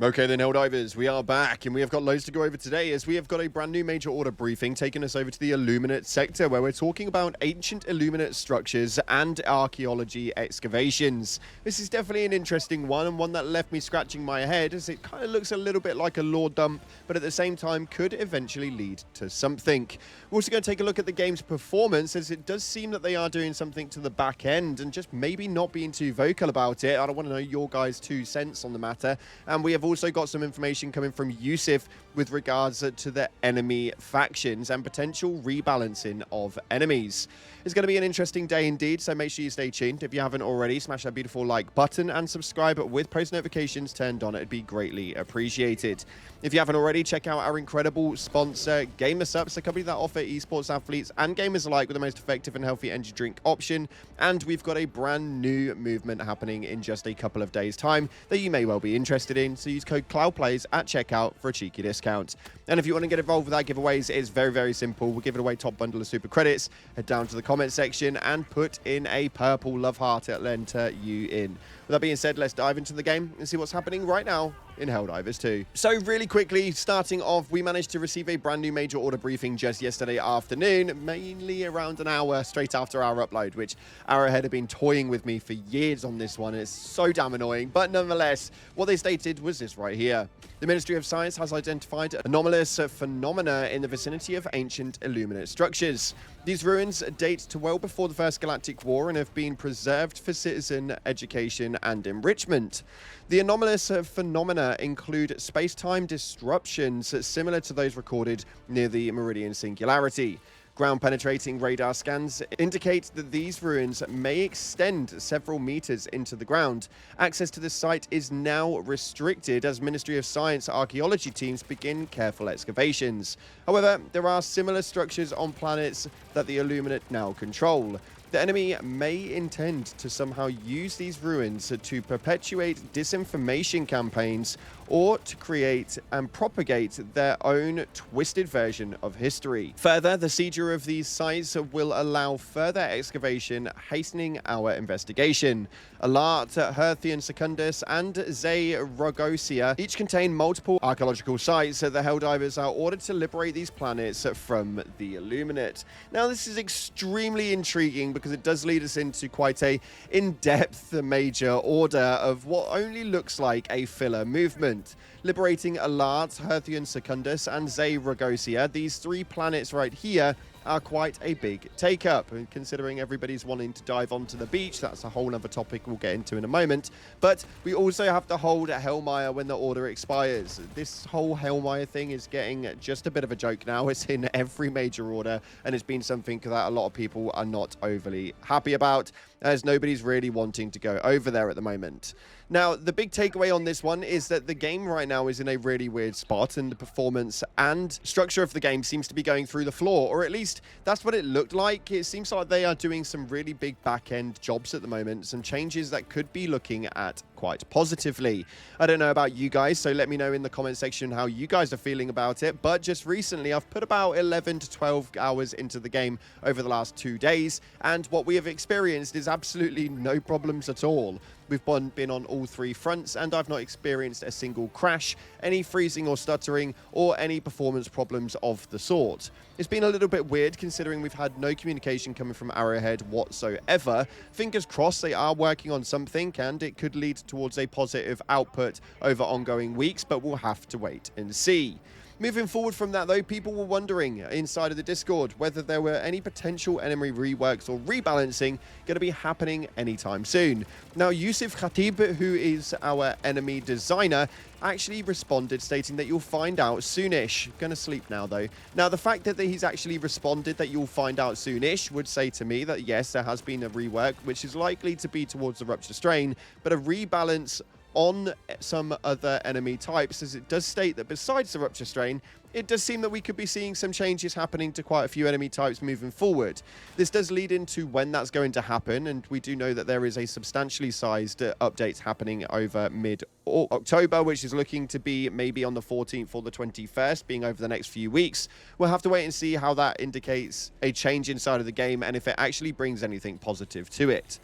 Okay then, Helldivers, we are back, and we have got loads to go over today, as we have got a brand new major order briefing taking us over to the Illuminate sector, where we're talking about ancient Illuminate structures and archaeology excavations. This is definitely an interesting one, and one that left me scratching my head, as it kind of looks a little bit like a lore dump, but at the same time could eventually lead to something. We're also going to take a look at the game's performance, as it does seem that they are doing something to the back end, and just maybe not being too vocal about it. I don't want to know your guys' 2 cents on the matter, and we have also got some information coming from Yusuf with regards to the enemy factions and potential rebalancing of enemies. It's going to be an interesting day indeed, so make sure you stay tuned. If you haven't already, smash that beautiful like button and subscribe with post notifications turned on. It'd be greatly appreciated. If you haven't already, check out our incredible sponsor, GamerSupps, a company that offer esports athletes and gamers alike with the most effective and healthy energy drink option. And we've got a brand new movement happening in just a couple of days' time that you may well be interested in. So use code CloudPlays at checkout for a cheeky discount. And if you want to get involved with our giveaways, it's very, very simple. We're giving away top bundle of super credits. Head down to the comment section and put in a purple love heart. It'll enter you in. With that being said, let's dive into the game and see what's happening right now in Helldivers 2. So really quickly, starting off, we managed to receive a brand new major order briefing just yesterday afternoon, mainly around an hour straight after our upload, which Arrowhead have been toying with me for years on this one. It's so damn annoying, but nonetheless, what they stated was this right here. The Ministry of Science has identified anomalous phenomena in the vicinity of ancient Illuminate structures. These ruins date to well before the First Galactic War and have been preserved for citizen education and enrichment. The anomalous phenomena include space-time disruptions similar to those recorded near the Meridian Singularity. Ground-penetrating radar scans indicate that these ruins may extend several meters into the ground. Access to the site is now restricted as Ministry of Science archaeology teams begin careful excavations. However, there are similar structures on planets that the Illuminate now control. The enemy may intend to somehow use these ruins to perpetuate disinformation campaigns or to create and propagate their own twisted version of history. Further, the seizure of these sites will allow further excavation, hastening our investigation. Alart, Herthian Secundus, and Zay Rogosia each contain multiple archaeological sites. The Helldivers are ordered to liberate these planets from the Illuminate. Now, this is extremely intriguing because it does lead us into quite a in-depth major order of what only looks like a filler movement. Liberating Alart, Herthian Secundus, and Zay Rogosia, these 3 planets right here are quite a big take-up, and considering everybody's wanting to dive onto the beach, that's a whole other topic we'll get into in a moment. But we also have to hold Hellmire when the order expires. This whole Hellmire thing is getting just a bit of a joke now. It's in every major order, and it's been something that a lot of people are not overly happy about, as nobody's really wanting to go over there at the moment. Now, the big takeaway on this one is that the game right now is in a really weird spot, and the performance and structure of the game seems to be going through the floor, or at least that's what it looked like. It seems like they are doing some really big back-end jobs at the moment, some changes that could be looking at quite positively. I don't know about you guys, so let me know in the comment section how you guys are feeling about it, but just recently I've put about 11 to 12 hours into the game over the last 2 days, and what we have experienced is absolutely no problems at all. We've been on all 3 fronts, and I've not experienced a single crash, any freezing or stuttering, or any performance problems of the sort. It's been a little bit weird considering we've had no communication coming from Arrowhead whatsoever. Fingers crossed they are working on something, and it could lead towards a positive output over ongoing weeks, but we'll have to wait and see. Moving forward from that, though, people were wondering inside of the Discord whether there were any potential enemy reworks or rebalancing going to be happening anytime soon. Now, Yusuf Khatib, who is our enemy designer, actually responded stating that you'll find out soonish. Gonna sleep now, though. Now, the fact that he's actually responded that you'll find out soonish would say to me that, yes, there has been a rework, which is likely to be towards the Rupture Strain, but a rebalance on some other enemy types, as it does state that besides the Rupture Strain, it does seem that we could be seeing some changes happening to quite a few enemy types moving forward. This does lead into when that's going to happen, and we do know that there is a substantially sized update happening over mid-October, which is looking to be maybe on the 14th or the 21st, being over the next few weeks. We'll have to wait and see how that indicates a change inside of the game and if it actually brings anything positive to it.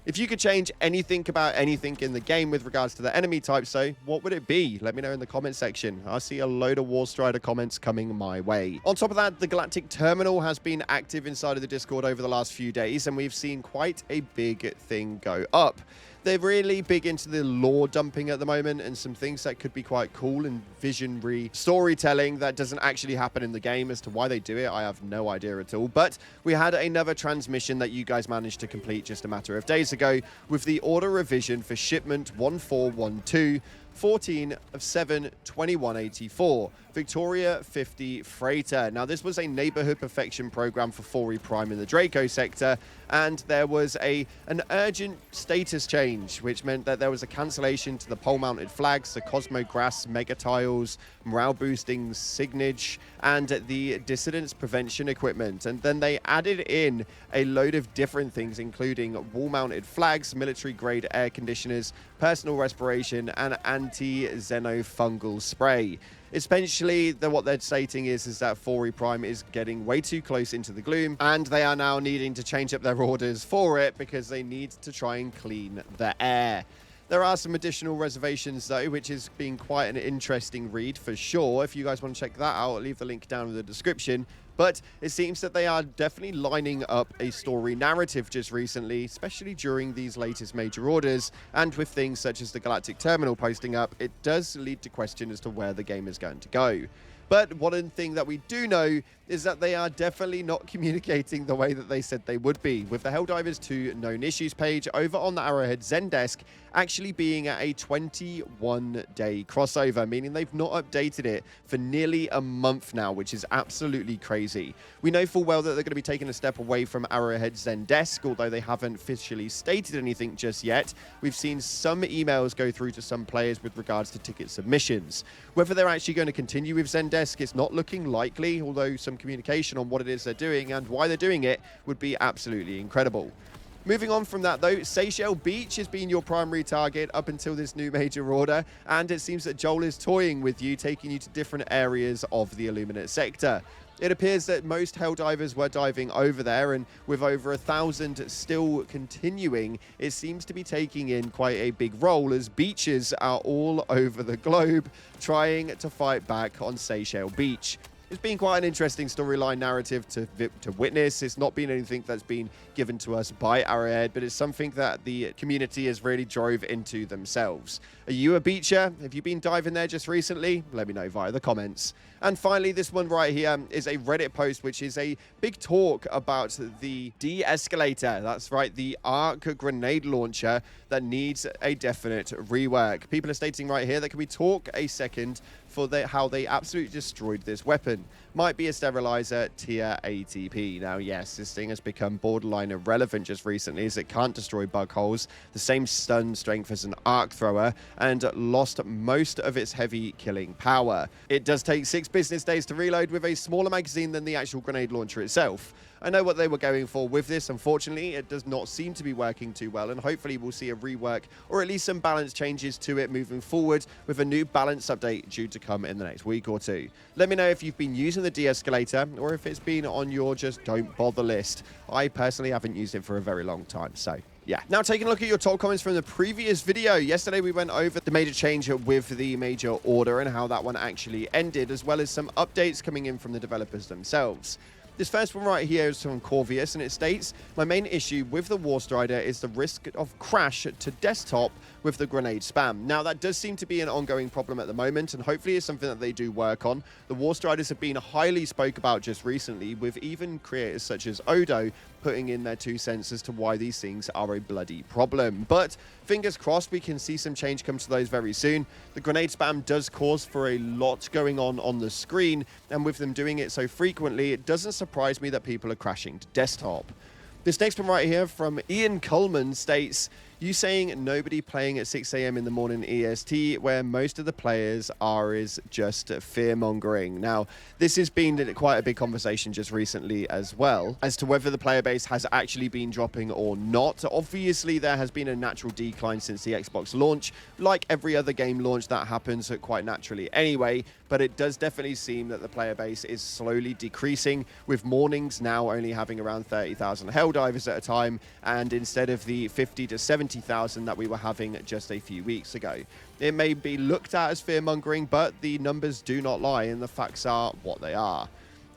If you could change anything about anything in the game with regards to the enemy types, so what would it be? Let me know in the comment section. I see a load of War Strider comments coming my way. On top of that, the Galactic terminal has been active inside of the Discord over the last few days, and we've seen quite a big thing go up. They're really big into the lore dumping at the moment and some things that could be quite cool and visionary storytelling that doesn't actually happen in the game. As to why they do it, I have no idea at all. But we had another transmission that you guys managed to complete just a matter of days ago with the order revision for shipment 1412. 14 of 7, 2184. Victoria 50 Freighter. Now, this was a neighborhood perfection program for 4E Prime in the Draco sector, and there was an urgent status change, which meant that there was a cancellation to the pole-mounted flags, the Cosmograss mega tiles, morale-boosting signage, and the dissidence prevention equipment. And then they added in a load of different things, including wall-mounted flags, military-grade air conditioners, personal respiration, and anti-xenofungal spray. Essentially, what they're stating is that 4E Prime is getting way too close into the gloom, and they are now needing to change up their orders for it because they need to try and clean the air. There are some additional reservations, though, which has been quite an interesting read for sure. If you guys want to check that out, I'll leave the link down in the description. But it seems that they are definitely lining up a story narrative just recently, especially during these latest major orders. And with things such as the Galactic Terminal posting up, it does lead to question as to where the game is going to go. But one thing that we do know is that they are definitely not communicating the way that they said they would be, with the Helldivers 2 known issues page over on the Arrowhead Zendesk actually being at a 21-day crossover, meaning they've not updated it for nearly a month now, which is absolutely crazy. We know full well that they're going to be taking a step away from Arrowhead Zendesk, although they haven't officially stated anything just yet. We've seen some emails go through to some players with regards to ticket submissions. Whether they're actually going to continue with Zendesk, it's not looking likely, although some communication on what it is they're doing and why they're doing it would be absolutely incredible. Moving on from that, though, Seyshel Beach has been your primary target up until this new major order, and it seems that Joel is toying with you, taking you to different areas of the Illuminate sector. It appears that most Helldivers were diving over there, and with over 1,000 still continuing, it seems to be taking in quite a big role as beaches are all over the globe trying to fight back on Seyshel Beach. It's been quite an interesting storyline narrative to witness. It's not been anything that's been given to us by Arrowhead, but it's something that the community has really drove into themselves. Are you a beacher? Have you been diving there just recently? Let me know via the comments. And finally, this one right here is a Reddit post, which is a big talk about the de-escalator. That's right, the arc grenade launcher that needs a definite rework. People are stating right here that can we talk a second for how they absolutely destroyed this weapon. Might be a sterilizer tier ATP. Now, yes, this thing has become borderline irrelevant just recently as it can't destroy bug holes, the same stun strength as an arc thrower, and lost most of its heavy killing power. It does take 6 business days to reload with a smaller magazine than the actual grenade launcher itself. I know what they were going for with this. Unfortunately, it does not seem to be working too well, and hopefully we'll see a rework or at least some balance changes to it moving forward with a new balance update due to come in the next week or two. Let me know if you've been using the de-escalator or if it's been on your just don't bother list. I personally haven't used it for a very long time, so yeah. Now, taking a look at your top comments from the previous video. Yesterday, we went over the major change with the major order and how that one actually ended, as well as some updates coming in from the developers themselves. This first one right here is from Corvius, and it states, my main issue with the War Strider is the risk of crash to desktop with the grenade spam. Now, that does seem to be an ongoing problem at the moment, and hopefully it's something that they do work on. The War Striders have been highly spoke about just recently, with even creators such as Odo putting in their 2 cents as to why these things are a bloody problem. But fingers crossed we can see some change come to those very soon. The grenade spam does cause for a lot going on the screen, and with them doing it so frequently, it doesn't surprise me that people are crashing to desktop. This next one right here from Ian Coleman states, You saying nobody playing at 6 a.m. in the morning EST, where most of the players are, is just fear-mongering. Now, this has been quite a big conversation just recently as well, as to whether the player base has actually been dropping or not. Obviously, there has been a natural decline since the Xbox launch, like every other game launch that happens quite naturally anyway, but it does definitely seem that the player base is slowly decreasing, with mornings now only having around 30,000 Helldivers at a time, and instead of the 50 to 70,000 that we were having just a few weeks ago. It may be looked at as fear-mongering, but the numbers do not lie, and the facts are what they are.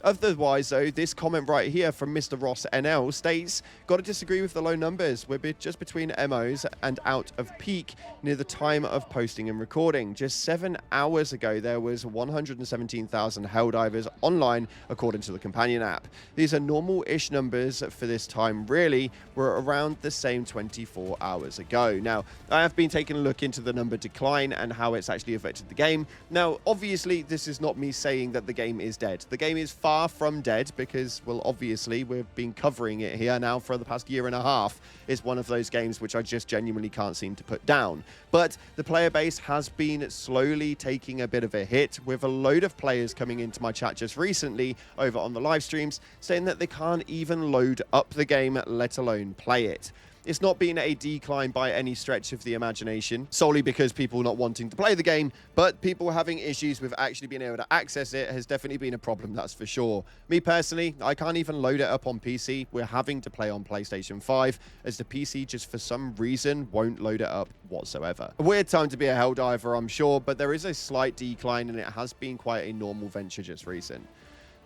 Otherwise, though, this comment right here from Mr. Ross NL states, "Got to disagree with the low numbers. We're just between MOs and out of peak near the time of posting and recording. Just 7 hours ago, there was 117,000 Helldivers online, according to the companion app. These are normal-ish numbers for this time, really. We're around the same 24 hours ago." Now, I have been taking a look into the number decline and how it's actually affected the game. Now, obviously, this is not me saying that the game is dead. The game is far from dead because, well, obviously we've been covering it here now for the past year and a half. It's one of those games which I just genuinely can't seem to put down. But the player base has been slowly taking a bit of a hit, with a load of players coming into my chat just recently over on the live streams saying that they can't even load up the game, let alone play it. It's not been a decline by any stretch of the imagination, solely because people not wanting to play the game, but people having issues with actually being able to access it has definitely been a problem, that's for sure. Me personally, I can't even load it up on PC. We're having to play on PlayStation 5, as the PC just for some reason won't load it up whatsoever. A weird time to be a Helldiver, I'm sure, but there is a slight decline, and it has been quite a normal venture just recent.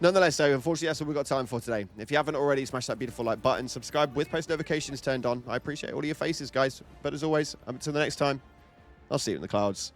Nonetheless, though, unfortunately, that's all we've got time for today. If you haven't already, smash that beautiful like button, subscribe with post notifications turned on. I appreciate all of your faces, guys. But as always, until the next time, I'll see you in the clouds.